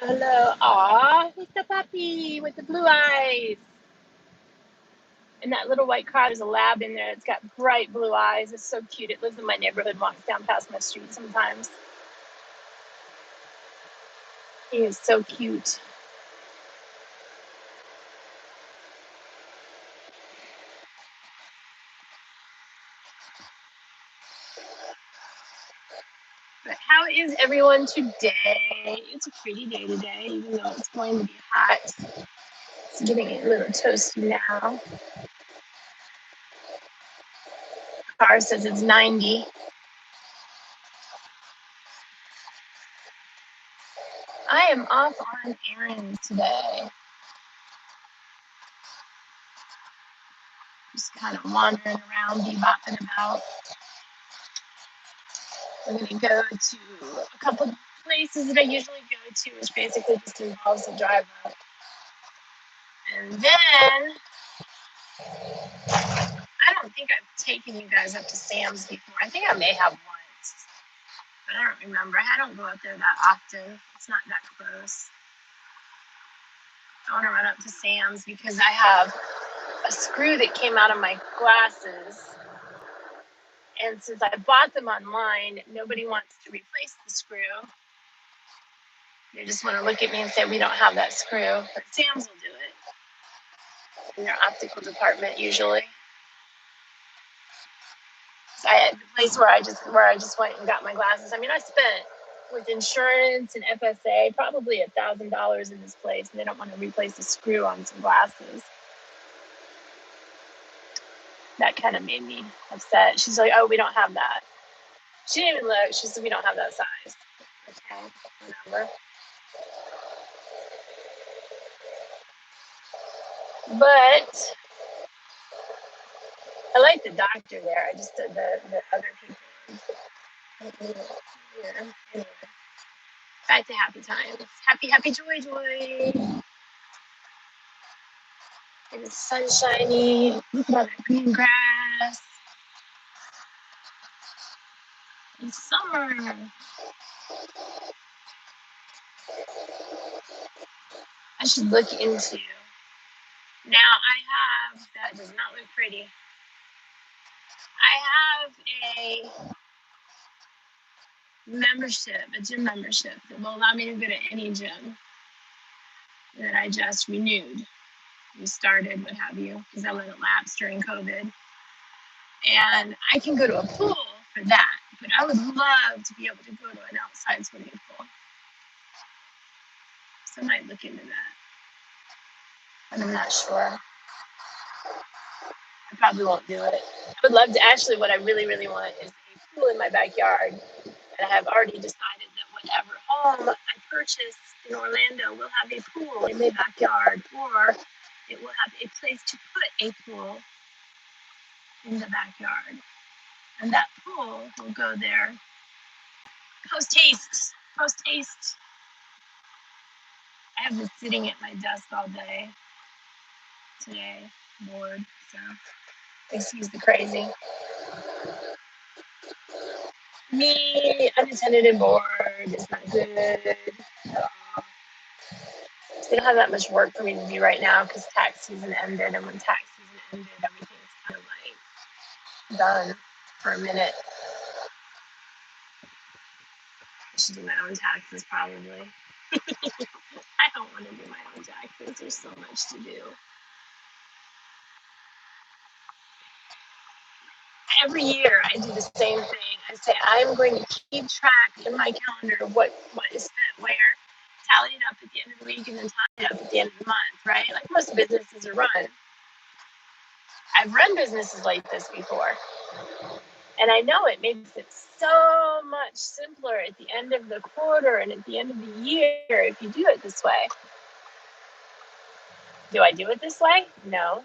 Hello. Aw, who's the puppy with the blue eyes? And that little white car, there's a lab in there. It's got bright blue eyes. It's so cute. It lives in my neighborhood, walks down past my street sometimes. He is so cute. But how is everyone today? It's a pretty day today, even though it's going to be hot. It's getting a little toasty now. The car says it's 90. I am off on errands today. Just kind of wandering around, bebopping about. We're going to go to a couple places that I usually go to, which basically just involves a drive up. And then, I don't think I've taken you guys up to Sam's before. I think I may have once, but I don't remember. I don't go up there that often. It's not that close. I want to run up to Sam's because I have a screw that came out of my glasses. And since I bought them online, nobody wants to replace the screw. They just want to look at me and say, we don't have that screw. But Sam's will do it in their optical department usually. So I had the place where I just went and got my glasses. I mean, I spent with insurance and FSA probably $1,000 in this place, and they don't want to replace the screw on some glasses. That kind of made me upset. She's like, oh, we don't have that. She didn't even look. She said, we don't have that size. Okay, whatever. But I like the doctor there. I just did the other people. Yeah. Anyway, back to happy times. Happy, joy. And it's sunshiny. Look at all that green grass. It's summer. I should look into. Now that does not look pretty. I have a gym membership that will allow me to go to any gym that I just renewed, restarted, what have you, because I let it lapse during COVID. And I can go to a pool for that, but I would love to be able to go to an outside swimming pool. So I might look into that, but I'm not sure. I probably won't do it. I would love to. Actually, what I really, really want is a pool in my backyard. And I have already decided that whatever home I purchase in Orlando will have a pool in my backyard, or it will have a place to put a pool in the backyard. And that pool will go there post haste. I have been sitting at my desk all day today, bored, so excuse the crazy. Me, unattended and bored is not good. They don't have that much work for me to do right now because tax season ended, and when tax season ended, everything's kind of like done for a minute. I should do my own taxes probably. I don't want to do my own taxes. There's so much to do. Every year I do the same thing. I say I'm going to keep track in my calendar of what is spent where, tally it up at the end of the week, and then tally it up at the end of the month, right? Like most businesses are run. I've run businesses like this before. And I know it makes it so much simpler at the end of the quarter and at the end of the year if you do it this way. Do I do it this way? No.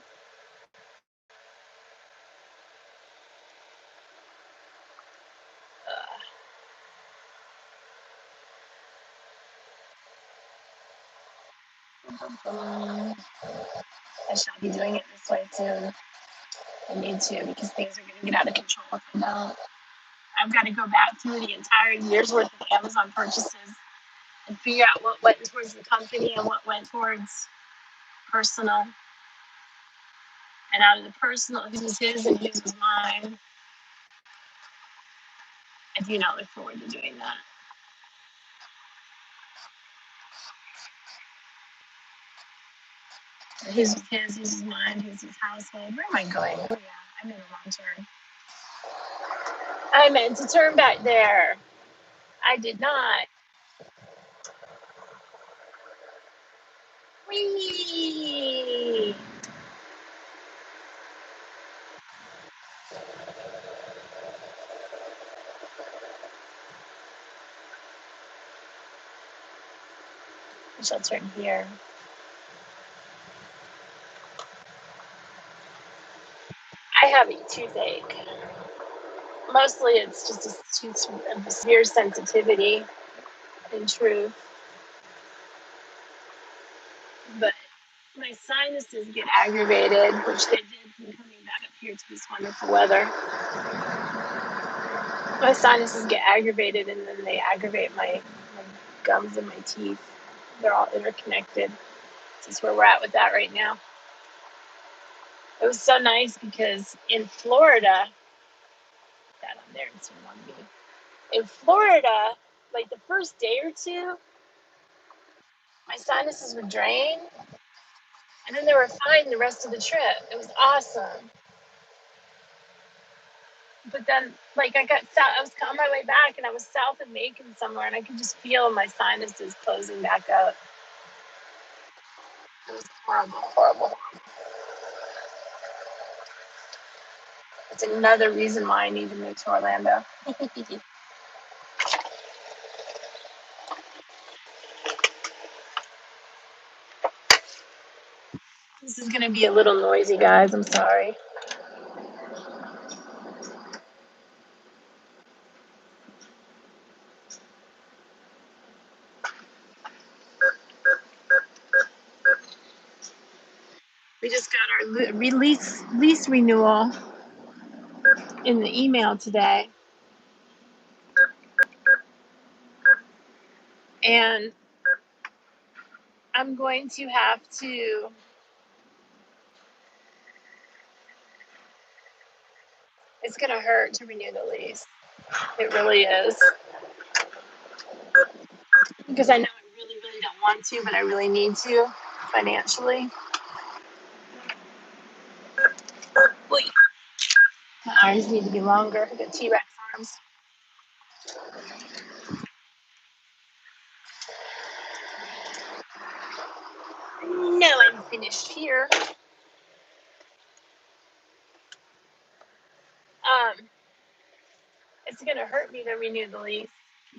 I shall be doing it this way soon. I need to because things are going to get out of control if I don't. I've got to go back through the entire year's worth of Amazon purchases and figure out what went towards the company and what went towards personal. And out of the personal, whose was his and whose was mine, I do not look forward to doing that. His was his, his was mine, his was household. Where am I going? Oh yeah, I made a wrong turn. I meant to turn back there. I did not. Whee! I shall turn here. I have a toothache. Mostly it's just a severe sensitivity, in truth. But my sinuses get aggravated, which they did from coming back up here to this wonderful weather. My sinuses get aggravated and then they aggravate my gums and my teeth. They're all interconnected. This is where we're at with that right now. It was so nice because in Florida, that on there, it's on me. In Florida, like the first day or two, my sinuses would drain, and then they were fine the rest of the trip. It was awesome. But then, like, I got south. I was on my way back, and I was south of Macon somewhere, and I could just feel my sinuses closing back up. It was horrible, horrible. It's another reason why I need to move to Orlando. This is gonna be a little noisy, guys. I'm sorry. We just got our lease renewal in the email today, and I'm going to have to. It's gonna hurt to renew the lease. It really is, because I know I really, really don't want to, but I really need to financially. Wait, my arms need to be longer. I got T-Rex arms. No, I'm finished here. It's gonna hurt me to renew the lease.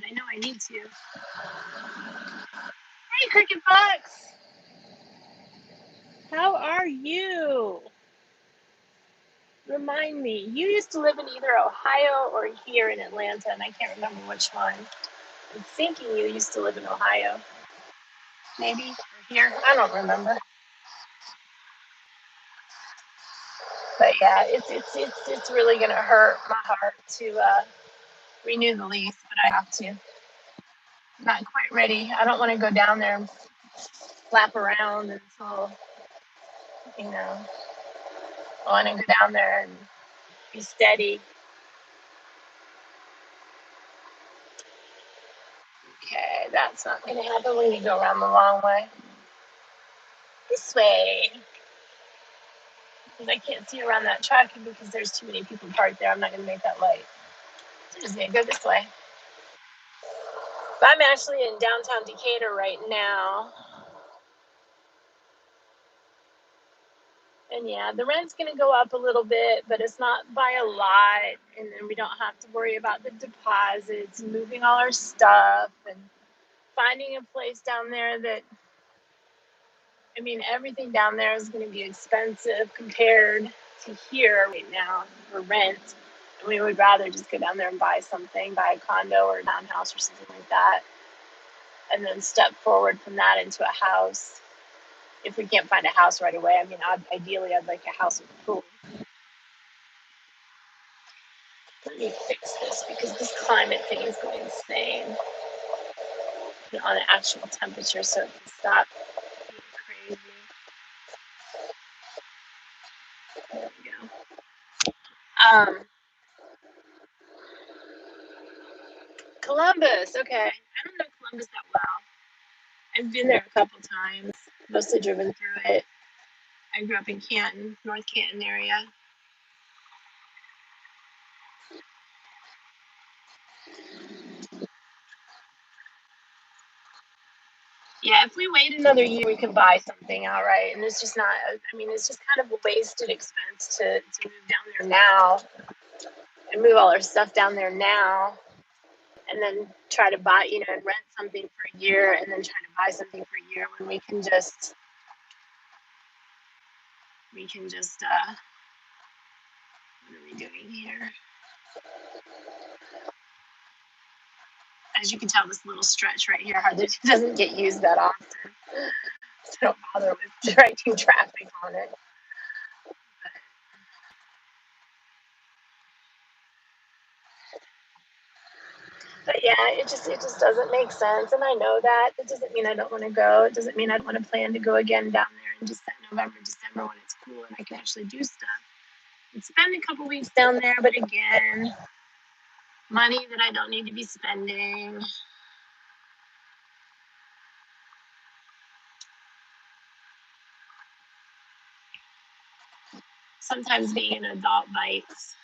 I know I need to. Hey, Cricket Fox, how are you? Remind me. You used to live in either Ohio or here in Atlanta, and I can't remember which one. I'm thinking you used to live in Ohio, maybe, or here. I don't remember. But yeah, it's really gonna hurt my heart to renew the lease, but I have to. I'm not quite ready. I don't want to go down there and flap around until, you know, I want to go down there and be steady. Okay, that's not gonna happen. We need to go around the long way. This way. Because I can't see around that truck because there's too many people parked there. I'm not gonna make that light. So I'm just gonna go this way. But I'm actually in downtown Decatur right now. And yeah, the rent's gonna go up a little bit, but it's not by a lot. And then we don't have to worry about the deposits, moving all our stuff, and finding a place down there that, I mean, everything down there is going to be expensive compared to here right now for rent. And we would rather just go down there and buy something, buy a condo or a townhouse or something like that, and then step forward from that into a house. If we can't find a house right away, I mean, ideally, I'd like a house with a pool. Let me fix this because this climate thing is going insane. put it on an actual temperature so it can stop being crazy. There we go. Columbus. Okay, I don't know Columbus that well. I've been there a couple times, mostly driven through it. I grew up in Canton, North Canton area. Yeah, if we wait another year, we can buy something outright, and it's just not. I mean, it's just kind of a wasted expense to move down there now and move all our stuff down there now, and then try to buy, and rent something for a year, and then try to buy something for a year when we can just. What are we doing here? As you can tell, this little stretch right here hardly doesn't get used that often. So don't bother with directing traffic on it. But yeah, it just doesn't make sense, and I know that. It doesn't mean I don't want to go. It doesn't mean I don't want to plan to go again down there in just November, December when it's cool and I can actually do stuff. And spend a couple weeks down there, but again, money that I don't need to be spending. Sometimes being an adult bites.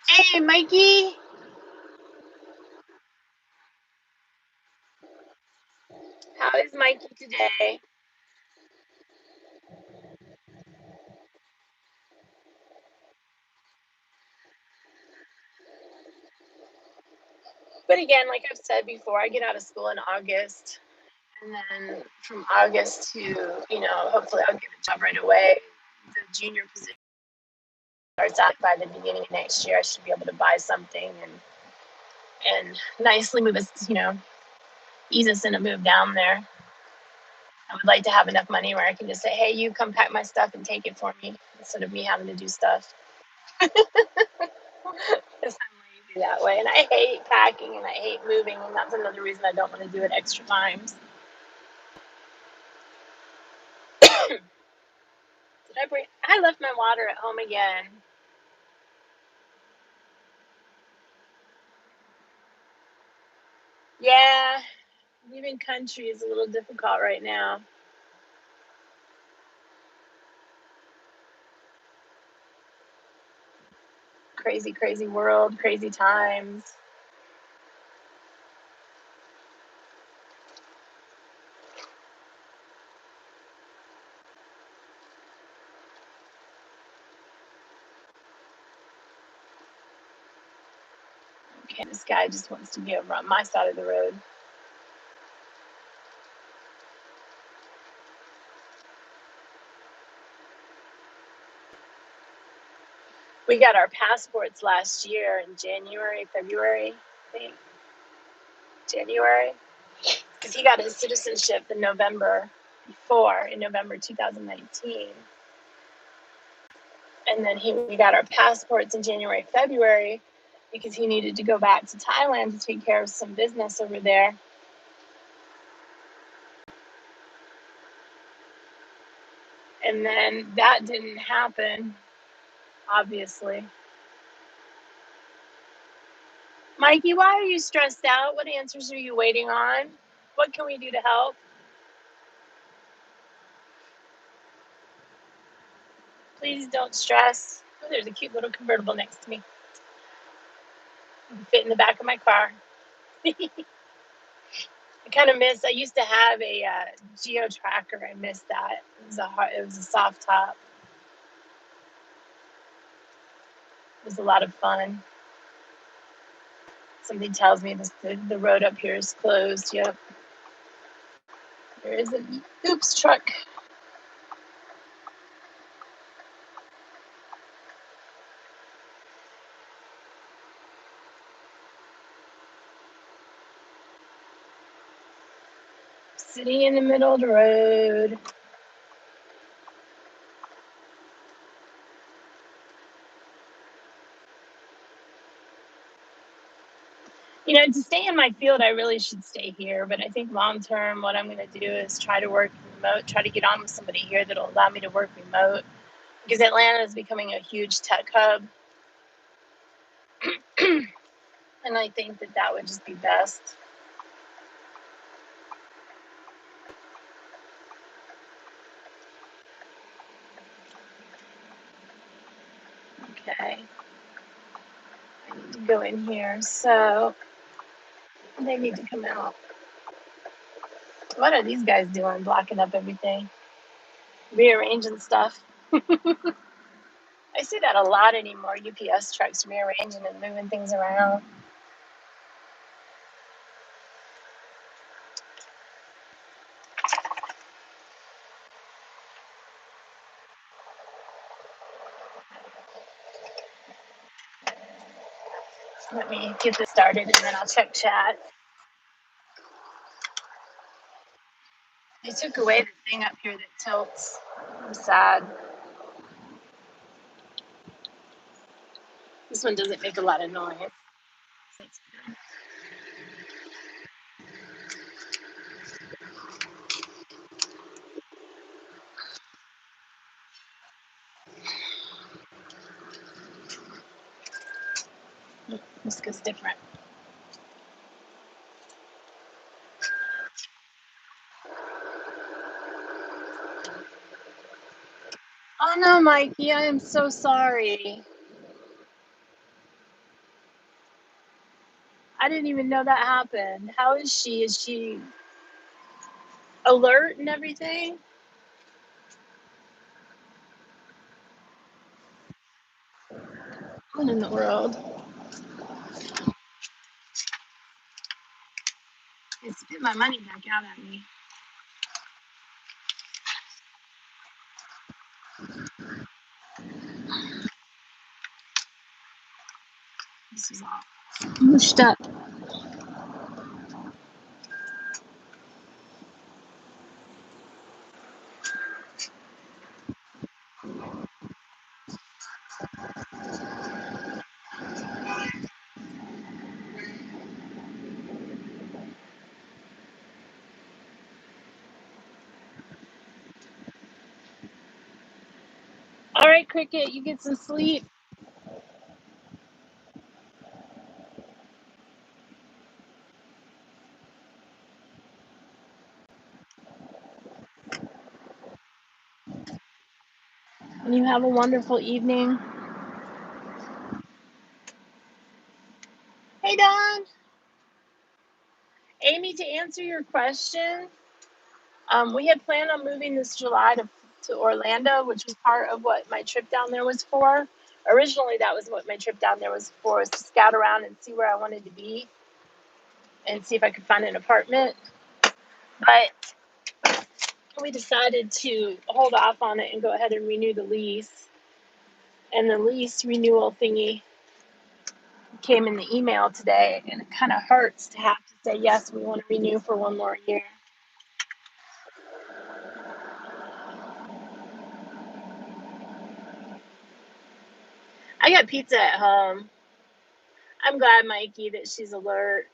Hey, Mikey. How is Mikey today? But again, like I've said before, I get out of school in August. And then from August to, hopefully I'll get a job right away. The junior position starts out by the beginning of next year. I should be able to buy something and nicely move us, ease us in a move down there. I would like to have enough money where I can just say, hey, you come pack my stuff and take it for me instead of me having to do stuff. Because I'm lazy that way. And I hate packing and I hate moving. And that's another reason I don't want to do it extra times. I left my water at home again. Yeah, leaving country is a little difficult right now. Crazy, crazy world, crazy times. Okay, this guy just wants to be over on my side of the road. We got our passports last year in January, February, I think. January. Because he got his citizenship in November 2019. And then we got our passports in January, February, because he needed to go back to Thailand to take care of some business over there. And then that didn't happen, obviously. Mikey, why are you stressed out? What answers are you waiting on? What can we do to help? Please don't stress. Oh, there's a cute little convertible next to me. You can fit in the back of my car. I used to have a Geo Tracker. I missed that. It was a soft top. It was a lot of fun. Something tells me the road up here is closed. Yep. There is an oops truck. Sitting in the middle of the road. To stay in my field, I really should stay here. But I think long term, what I'm going to do is try to work remote, try to get on with somebody here that'll allow me to work remote because Atlanta is becoming a huge tech hub. And I think that would just be best. Okay. I need to go in here. So they need to come out. What are these guys doing? Blocking up everything, rearranging stuff. I see that a lot anymore. UPS trucks rearranging and moving things around. Let me get this started and then I'll check chat. They took away the thing up here that tilts. I'm sad. This one doesn't make a lot of noise. That's good. This goes different. Oh no, Mikey, I am so sorry. I didn't even know that happened. How is she? Is she alert and everything? What in the world? They spit my money back out at me. This is all mushed up. All right, Cricket, you get some sleep. And you have a wonderful evening. Hey, Don. Amy, to answer your question, we had planned on moving this July to Orlando, which was part of what my trip down there was for. Originally, that was what my trip down there was for, is to scout around and see where I wanted to be and see if I could find an apartment. But we decided to hold off on it and go ahead and renew the lease. And the lease renewal thingy came in the email today, and it kind of hurts to have to say, yes, we want to renew for one more year. I got pizza at home. I'm glad, Mikey, that she's alert.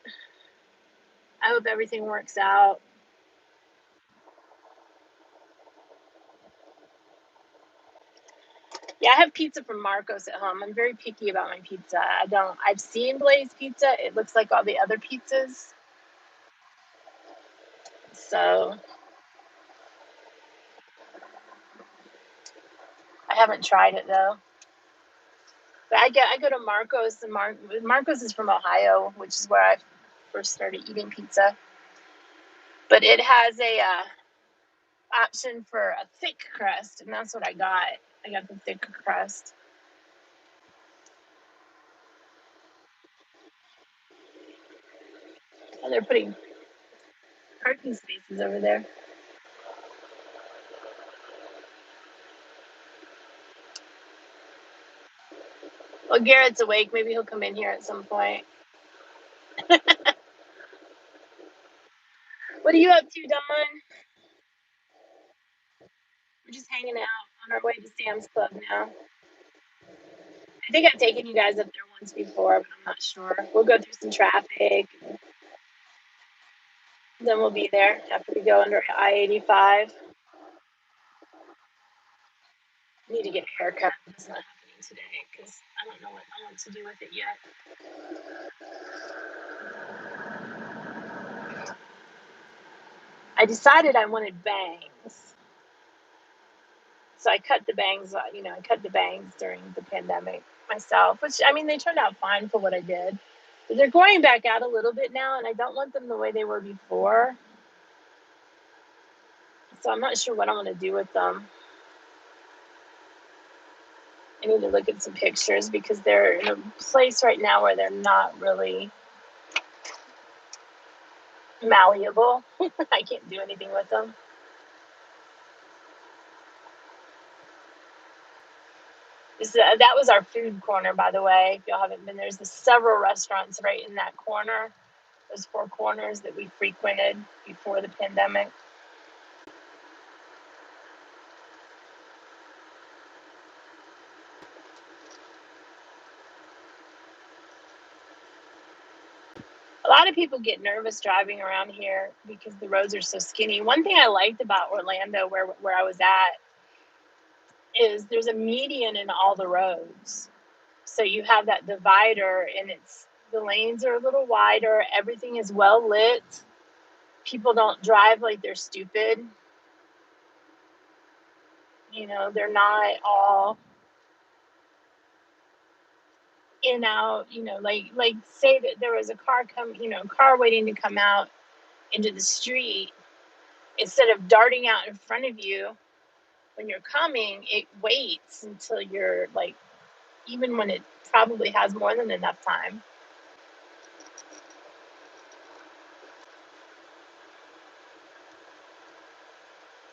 I hope everything works out. Yeah, I have pizza from Marcos at home. I'm very picky about my pizza. I've seen Blaze Pizza. It looks like all the other pizzas. So I haven't tried it though. But I go to Marcos, and Marcos is from Ohio, which is where I first started eating pizza. But it has a option for a thick crust, and that's what I got. I got the thick crust. Oh, they're putting parking spaces over there. Well, Garrett's awake. Maybe he'll come in here at some point. What are you up to, Don? We're just hanging out on our way to Sam's Club now. I think I've taken you guys up there once. once before, but I'm not sure. We'll go through some traffic, and then we'll be there after we go under I-85. Need to get a haircut. That's not happening today because I don't know what I want to do with it yet. I decided I wanted bangs. So I cut the bangs, I cut the bangs during the pandemic myself, which, I mean, they turned out fine for what I did. But they're growing back out a little bit now, and I don't want them the way they were before. So I'm not sure what I want to do with them. I need to look at some pictures because they're in a place right now where they're not really malleable. I can't do anything with them. That was our food corner, by the way. If y'all haven't been, there's several restaurants right in that corner. Those four corners that we frequented before the pandemic. A lot of people get nervous driving around here because the roads are so skinny. One thing I liked about Orlando, where I was at, is there's a median in all the roads. So you have that divider, and the lanes are a little wider. Everything is well lit. People don't drive like they're stupid. They're not all in out. Like say that there was a car waiting to come out into the street. Instead of darting out in front of you when you're coming, it waits until you're like, even when it probably has more than enough time.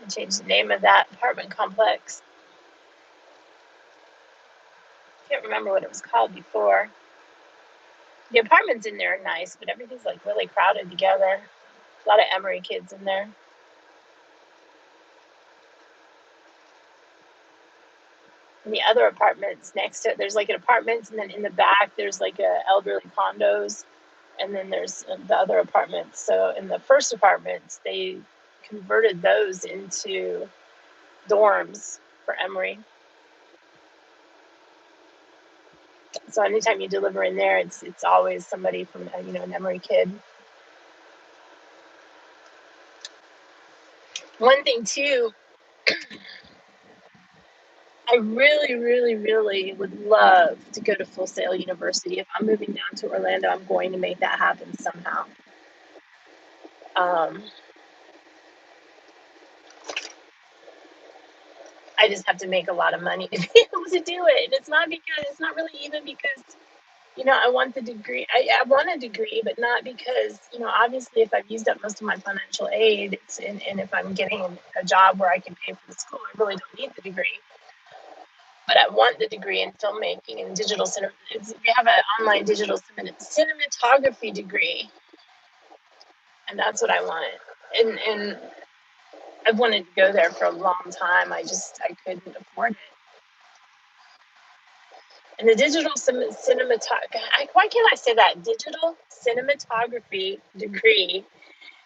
And change the name of that apartment complex. Can't remember what it was called before. The apartments in there are nice, but everything's like really crowded together. A lot of Emory kids in there. And the other apartments next to it, there's like an apartment, and then in the back there's like a elderly condos, and then there's the other apartments. So in the first apartments, they converted those into dorms for Emory. So anytime you deliver in there, it's always somebody from an Emory kid. One thing too, I really, really, really would love to go to Full Sail University. If I'm moving down to Orlando, I'm going to make that happen somehow. I just have to make a lot of money to be able to do it. And it's not really even because, I want the degree. I want a degree, but not because, obviously if I've used up most of my financial aid, and if I'm getting a job where I can pay for the school, I really don't need the degree. But I want the degree in filmmaking and digital cinema. We have an online digital cinematography degree, and that's what I want. And I've wanted to go there for a long time. I couldn't afford it. And the digital cinematography, why can't I say that? Digital cinematography degree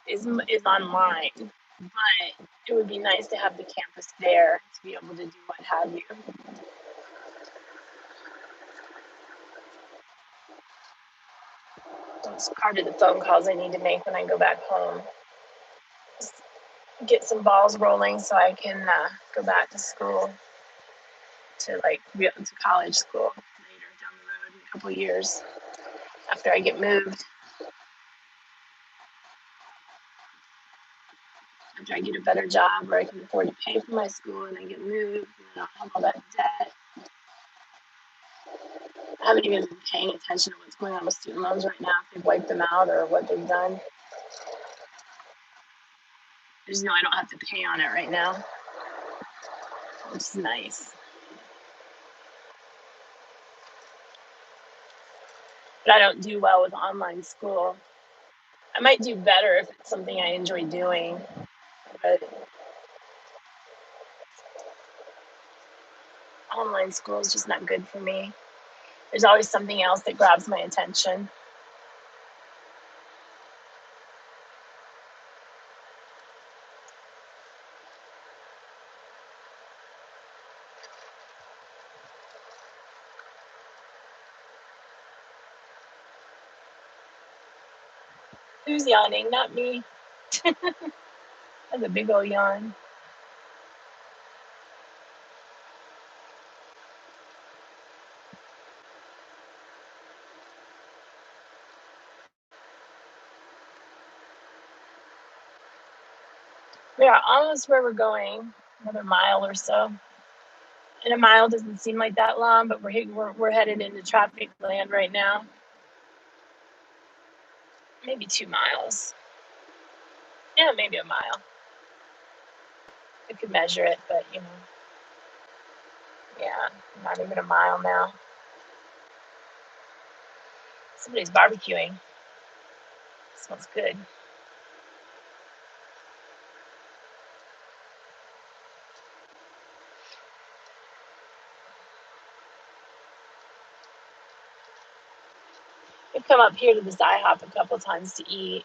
is online, but it would be nice to have the campus there to be able to do what have you. That's part of the phone calls I need to make when I go back home. Just get some balls rolling so I can go back to school, to college school later down the road in a couple years after I get moved. After I get a better job where I can afford to pay for my school and I get moved and I don't have all that debt. I haven't even been paying attention to what's going on with student loans right now, if they've wiped them out or what they've done. I just know I don't have to pay on it right now, which is nice. But I don't do well with online school. I might do better if it's something I enjoy doing, but online school is just not good for me. There's always something else that grabs my attention. Who's yawning? Not me. That's a big old yawn. We are almost where we're going. Another mile or so. And a mile doesn't seem like that long, but we're headed into traffic land right now. Maybe 2 miles. Yeah, maybe a mile. I could measure it, but yeah, not even a mile now. Somebody's barbecuing. Smells good. We've come up here to this IHOP a couple times to eat.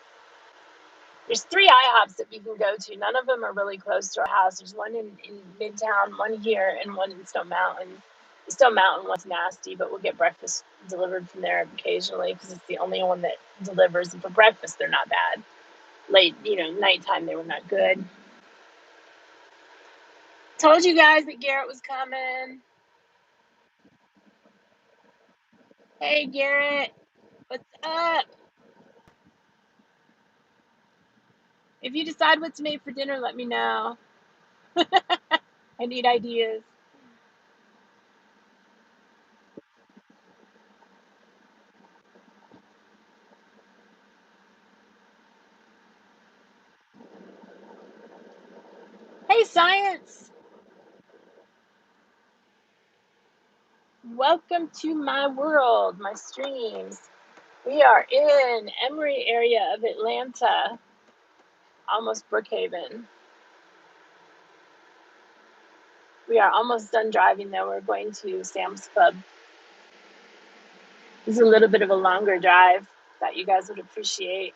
There's 3 IHOPs that we can go to. None of them are really close to our house. There's one in Midtown, one here, and one in Stone Mountain. The Stone Mountain one's nasty, but we'll get breakfast delivered from there occasionally because it's the only one that delivers. And for breakfast, they're not bad. Late, nighttime, they were not good. Told you guys that Garrett was coming. Hey, Garrett. What's up? If you decide what to make for dinner, let me know. I need ideas. Hey, Science. Welcome to my world, my streams. We are in Emory area of Atlanta, almost Brookhaven. We are almost done driving though. We're going to Sam's Club. It's a little bit of a longer drive that you guys would appreciate.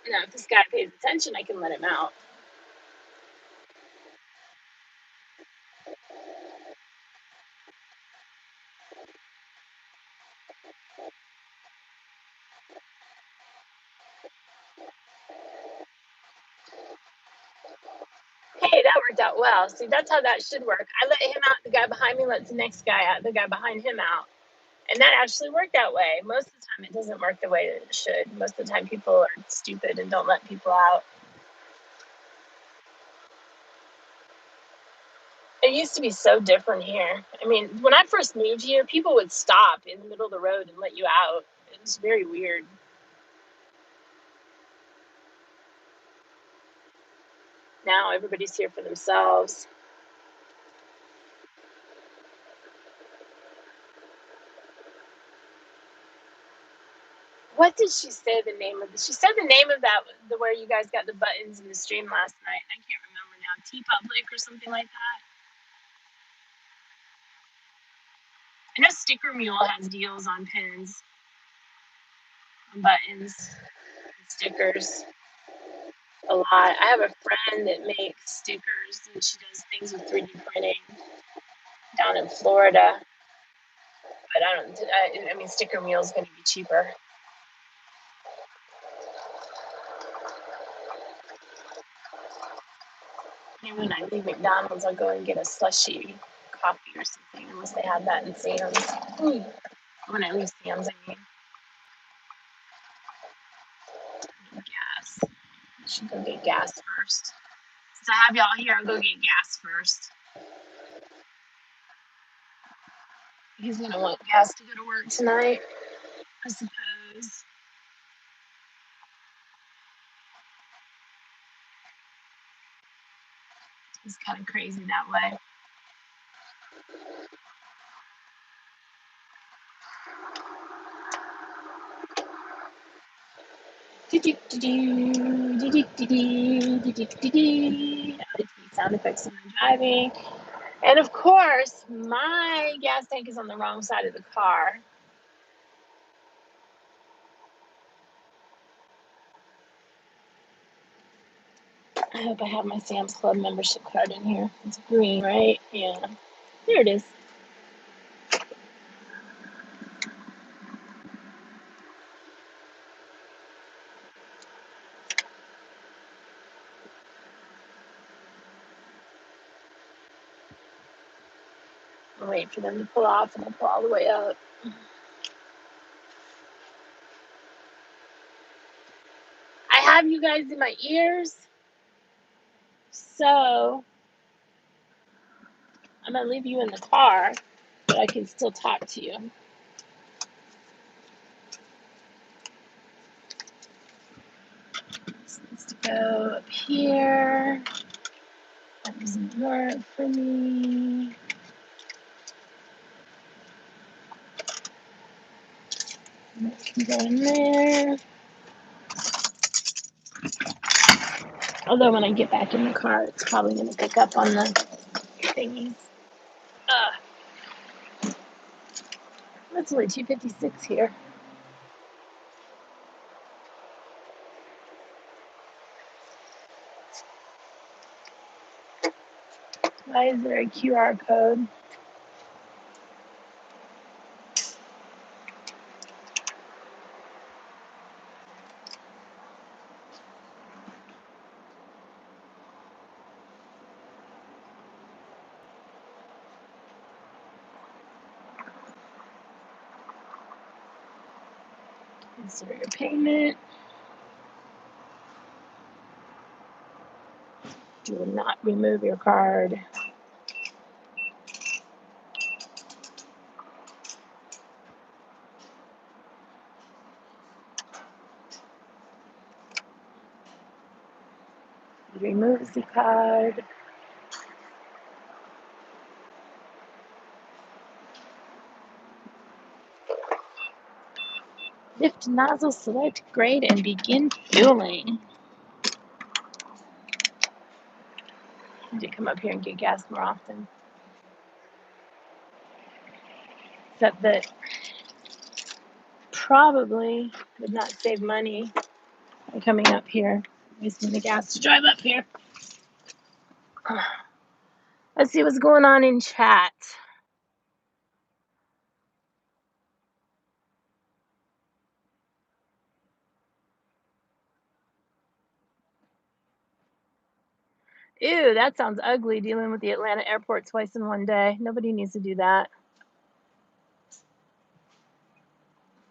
Now, if this guy pays attention, I can let him out. Hey, that worked out well. See, that's how that should work. I let him out. The guy behind me lets the next guy out. The guy behind him out. And that actually worked that way. Most of the time, it doesn't work the way that it should. Most of the time, people are stupid and don't let people out. It used to be so different here. I mean, when I first moved here, people would stop in the middle of the road and let you out. It was very weird. Now everybody's here for themselves. What did she say the name of this? She said the name of that, the where you guys got the buttons in the stream last night. I can't remember now. T Public or something like that. I know Sticker Mule has deals on pins, on buttons, and stickers. A lot. I have a friend that makes stickers and she does things with 3D printing down in Florida. But I mean, Sticker Mule is going to be cheaper. Maybe when I leave McDonald's, I'll go and get a slushy coffee or something, unless they have that in Sam's. When I leave Sam's, I mean. Gas. I should go get gas first. Since I have y'all here, I'll go get gas first. He's going to want gas to go to work tonight, I suppose. It's kind of crazy that way. Sound effects when I'm driving. And of course, my gas tank is on the wrong side of the car. I hope I have my Sam's Club membership card in here. It's green, right? Yeah. There it is. I'll wait for them to pull off and I'll pull all the way up. I have you guys in my ears, so I'm going to leave you in the car, but I can still talk to you. This needs to go up here. That doesn't work for me. That can go in there. Although when I get back in the car, it's probably going to pick up on the thingies. It's only 2:56 here. Why is there a QR code? Consider your payment. Do not remove your card. Remove the card. Lift nozzle, select grade, and begin fueling. I need to come up here and get gas more often. Except that probably would not save money by coming up here, wasting the gas to drive up here. Let's see what's going on in chat. Ew, that sounds ugly, dealing with the Atlanta airport twice in one day. Nobody needs to do that.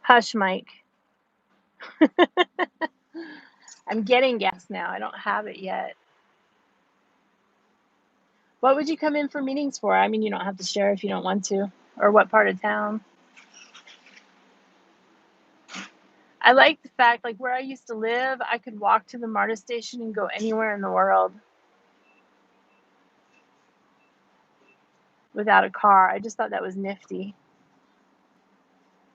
Hush, Mike. I'm getting gas now. I don't have it yet. What would you come in for meetings for? I mean, you don't have to share if you don't want to. Or what part of town? I like the fact, like where I used to live, I could walk to the MARTA station and go anywhere in the world without a car. I just thought that was nifty.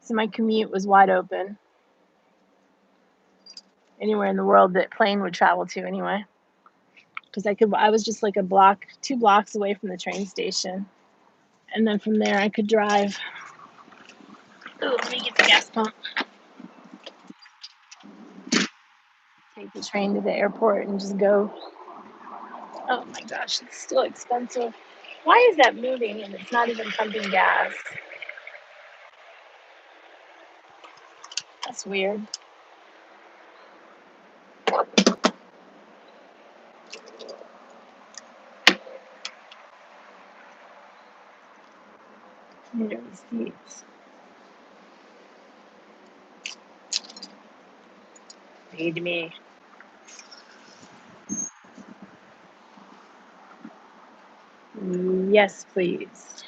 So my commute was wide open. Anywhere in the world that plane would travel to anyway. Because I was just like a block, 2 blocks away from the train station. And then from there I could drive. Oh, let me get the gas pump. Take the train to the airport and just go. Oh my gosh, it's still expensive. Why is that moving and it's not even pumping gas? That's weird. Need a receipt. Feed me. Yes, please.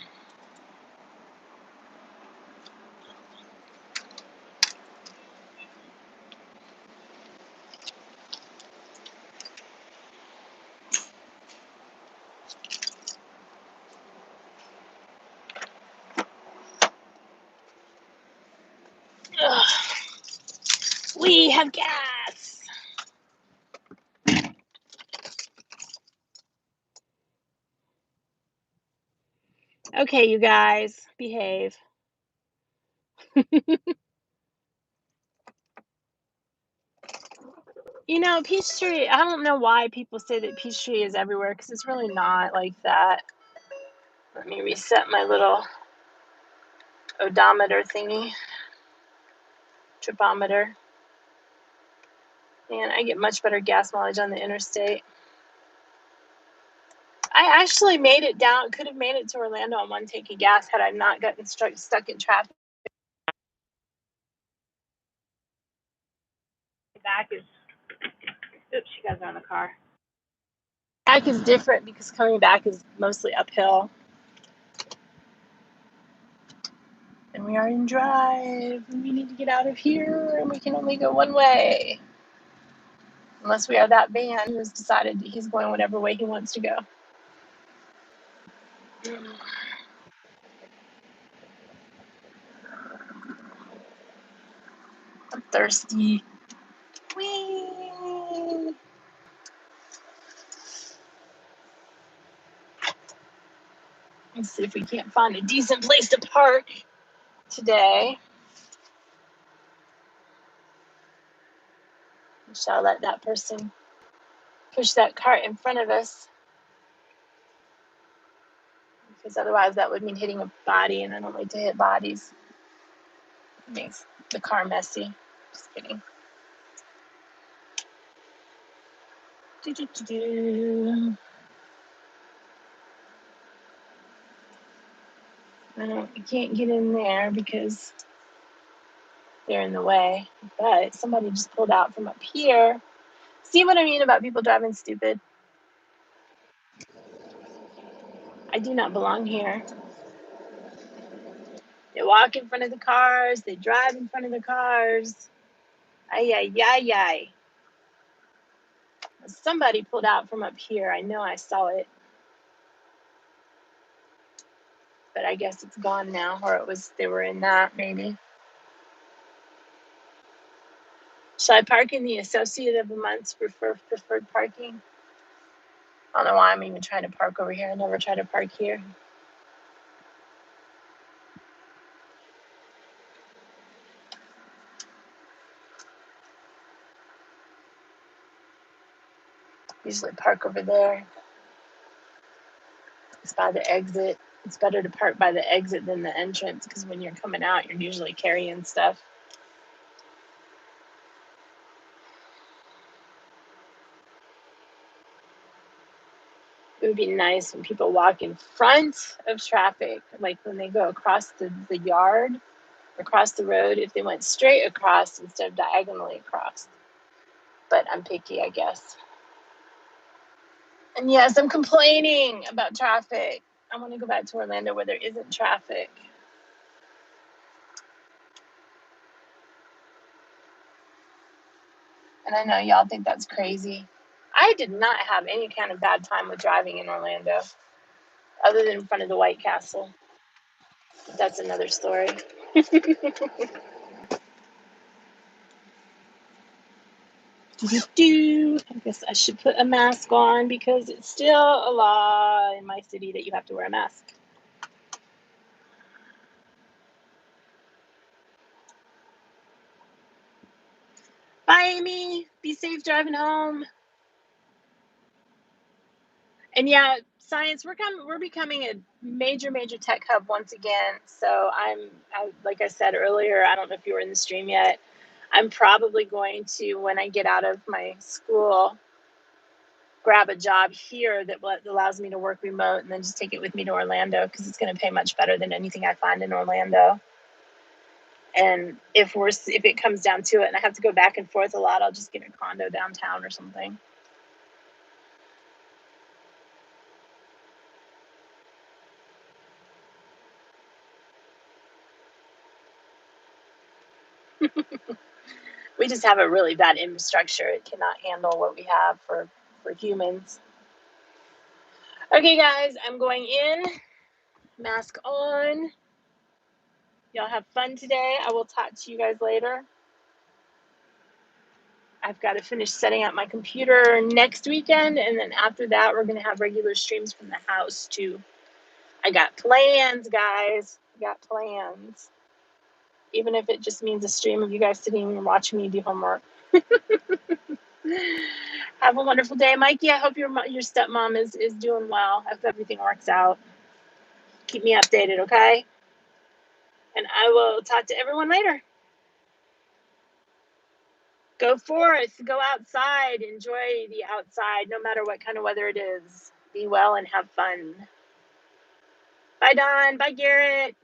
Ugh. We have gas. Okay, you guys, behave. Peachtree, I don't know why people say that Peachtree is everywhere because it's really not like that. Let me reset my little odometer thingy, tripometer. Man, I get much better gas mileage on the interstate. I actually made it down, could have made it to Orlando on one tank of gas had I not gotten stuck in traffic. Back is, oops, you guys are in the car. Back is different because coming back is mostly uphill. And we are in drive, and we need to get out of here, and we can only go one way. Unless we are that van who has decided that he's going whatever way he wants to go. I'm thirsty. Whee! Let's see if we can't find a decent place to park today. We shall let that person push that cart in front of us. Because otherwise that would mean hitting a body, and I don't like to hit bodies. It makes the car messy. Just kidding. You can't get in there because they're in the way, but somebody just pulled out from up here. See what I mean about people driving stupid? I do not belong here. They walk in front of the cars. They drive in front of the cars. Ay, ay, ay, ay. Somebody pulled out from up here. I know I saw it. But I guess it's gone now, or they were in that, maybe. Should I park in the Associate of the Month's preferred parking? I don't know why I'm even trying to park over here. I never try to park here. Usually park over there. It's by the exit. It's better to park by the exit than the entrance because when you're coming out, you're usually carrying stuff. It would be nice when people walk in front of traffic, like when they go across the yard, across the road, if they went straight across instead of diagonally across. But I'm picky, I guess. And yes, I'm complaining about traffic. I want to go back to Orlando where there isn't traffic. And I know y'all think that's crazy. I did not have any kind of bad time with driving in Orlando, other than in front of the White Castle. But that's another story. I guess I should put a mask on because it's still a law in my city that you have to wear a mask. Bye, Amy. Be safe driving home. And yeah, science, we're becoming a major tech hub once again. So like I said earlier, I don't know if you were in the stream yet. I'm probably going to, when I get out of my school, grab a job here that allows me to work remote and then just take it with me to Orlando because it's going to pay much better than anything I find in Orlando. And if it comes down to it and I have to go back and forth a lot, I'll just get a condo downtown or something. We just have a really bad infrastructure. It cannot handle what we have for humans. Okay, guys, I'm going in. Mask on. Y'all have fun today. I will talk to you guys later. I've got to finish setting up my computer next weekend, and then after that, we're going to have regular streams from the house too. I got plans, guys. I got plans. Even if it just means a stream of you guys sitting and watching me do homework. Have a wonderful day, Mikey. I hope your stepmom is doing well. I hope everything works out. Keep me updated, okay? And I will talk to everyone later. Go forth, go outside, enjoy the outside, no matter what kind of weather it is. Be well and have fun. Bye, Don. Bye, Garrett.